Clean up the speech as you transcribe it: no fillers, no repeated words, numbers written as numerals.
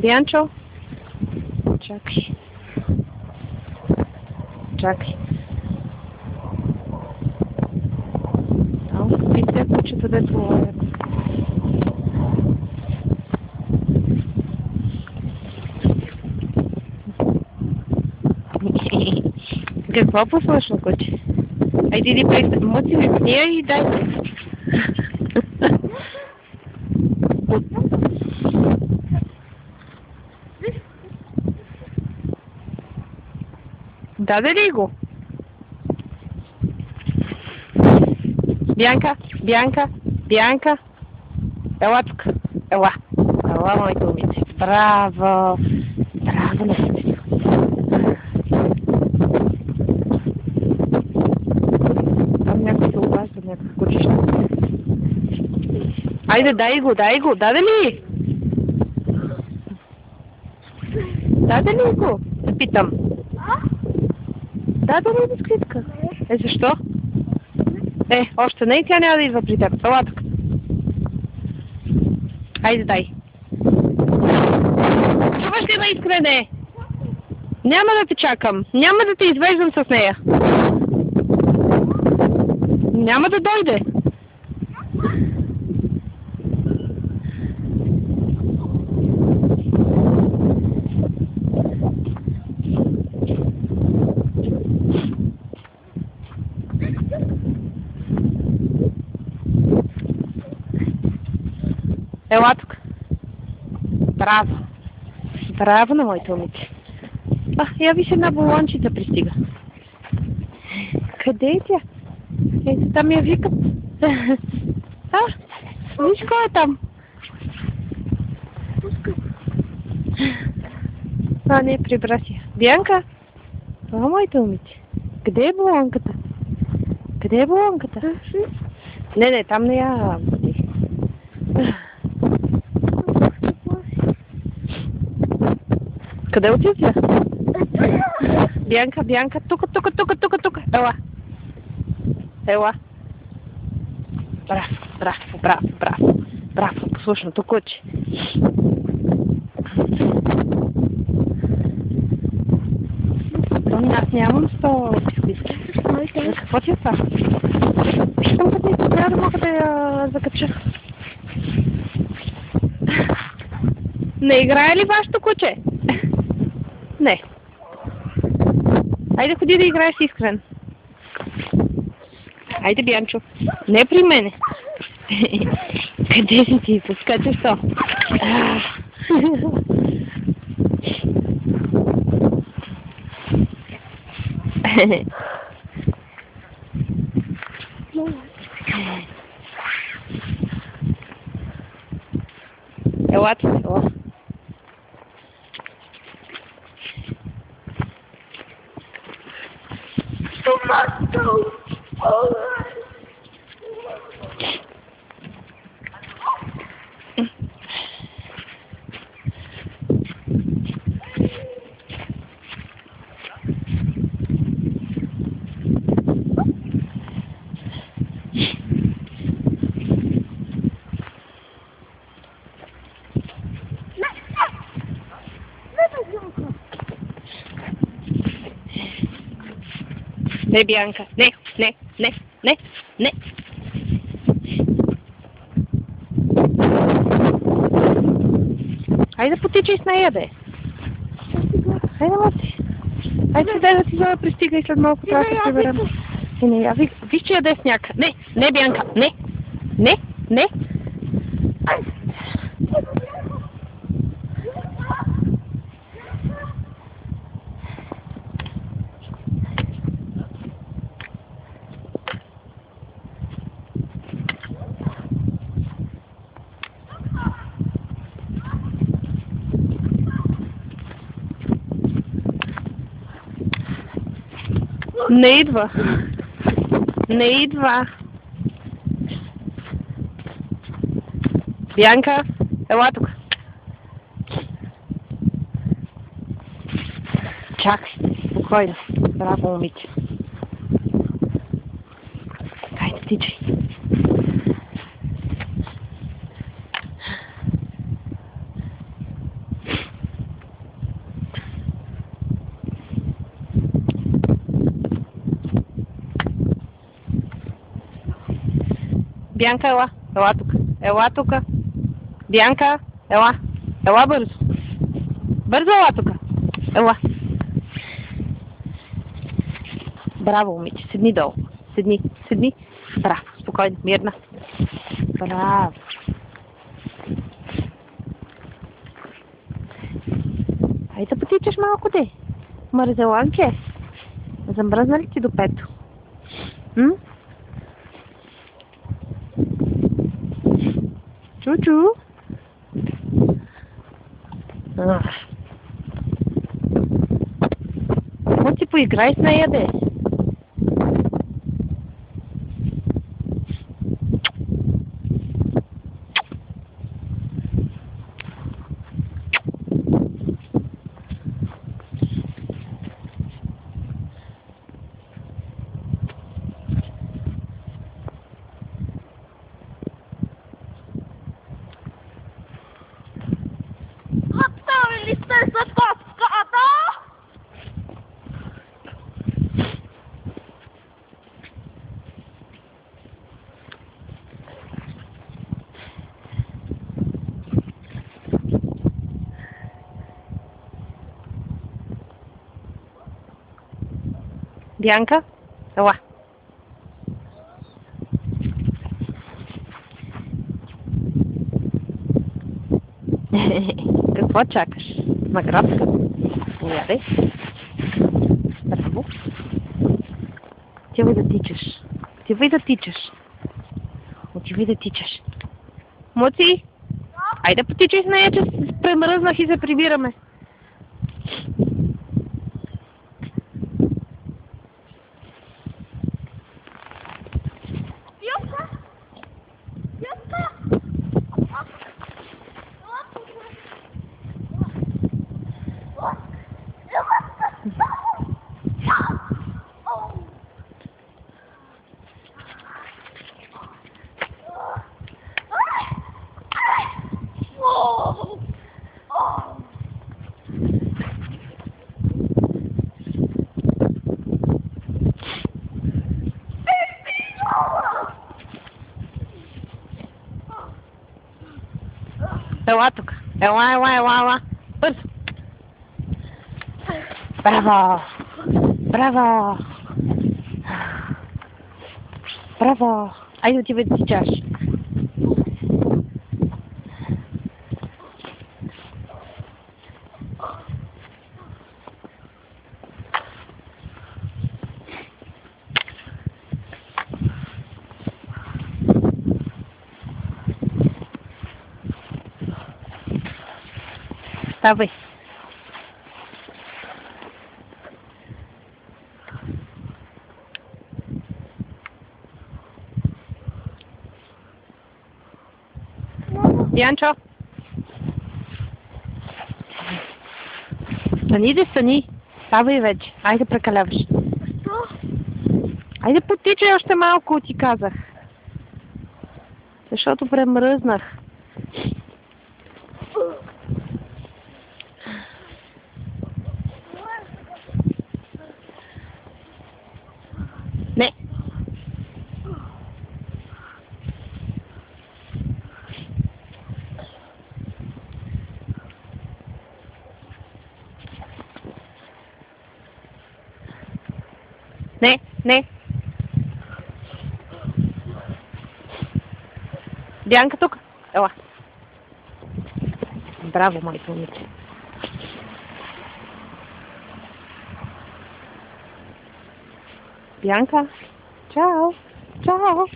Бянчо? Чакай. Чакай. Вижте, кучето дето ловят. Какво послушно, куче? Айде иди пред моци ми сния и дай. Даде ли го? Бянка, Бянка, Бянка. Ела тук. Ела. Ела, моите умици. Браво. Браво на себе. Там някой се обажда, някакъв кучища. Айде, дай го, дай го. Даде ли? Даде ли го? Те питам. Даде ли бисквитка? Защо? Още не и тя няма да идва при теб. Ела тук. Айде, дай. Чуваш ли ме, Искрене? Няма да те чакам. Няма да те извеждам с нея. Няма да дойде. Ела тук. Браво. Браво на моите умици. Я виж една балончица пристига. Къде е тя? Ето там я викат. Виж кой е там. Не, прибра си. Бянка? Моите умици. Къде е балонката? Къде е балонката? Не, там не я бъди. Къде отиде? Бянка, тук. Ела. Браво, послушното куче. Аз нямам 100 бисквитки. За какво ти е това? Виждам пътница, трябва да мога да я закача. Не играе ли вашето куче? Не. Айде ходи да играеш с Искрен. Айде, Бянчо. Не при мене. Къде си ти? Пускате що? Ела тук, ела. Tomato. Не, Бянка, не. Айде потичай с нея, бе. Айде, моти. Айде, да си зова пристига и след малко трябва да се приберем. Виж, че яде сняг. Не, Бянка, не. Не идва. Бянка, ела тук. Чакай, спокойно. Браво, момиче. Хайде, тичай. Бянка, ела. Ела тук. Ела тук. Бянка, ела. Ела бързо. Бързо ела тук. Ела. Браво, момиче. Седни долу. Седни. Седни. Браво. Спокойно. Мирна. Браво. Ай да потичаш малко, де. Мързеланке. Замръзна ли ти до пето? Чу-чу. Мо ти поиграй с нея, де. Готовили сте за котката? Бянка, ела. Какво чакаш? Наградка? Ядай. Браво. Отивай да тичаш. Отивай да тичаш. Отивай да тичаш. Моци, айде потичай с нея, че премръзнах и се прибираме. Юбка? Юбка? Ела тук. Ела, ела, ела, ела. Бързо. Браво! Браво! Браво! Айде отивай да тичаш. Ставай. Янчо. Стани да стани. Ставай вече. Айде прекаляваш. Защо? Айде потичай още малко, ти казах. Защото премръзнах. Не. Не, не. Бянка тук. Ела. Браво, моето момиче. Бянка. Чао. Чао.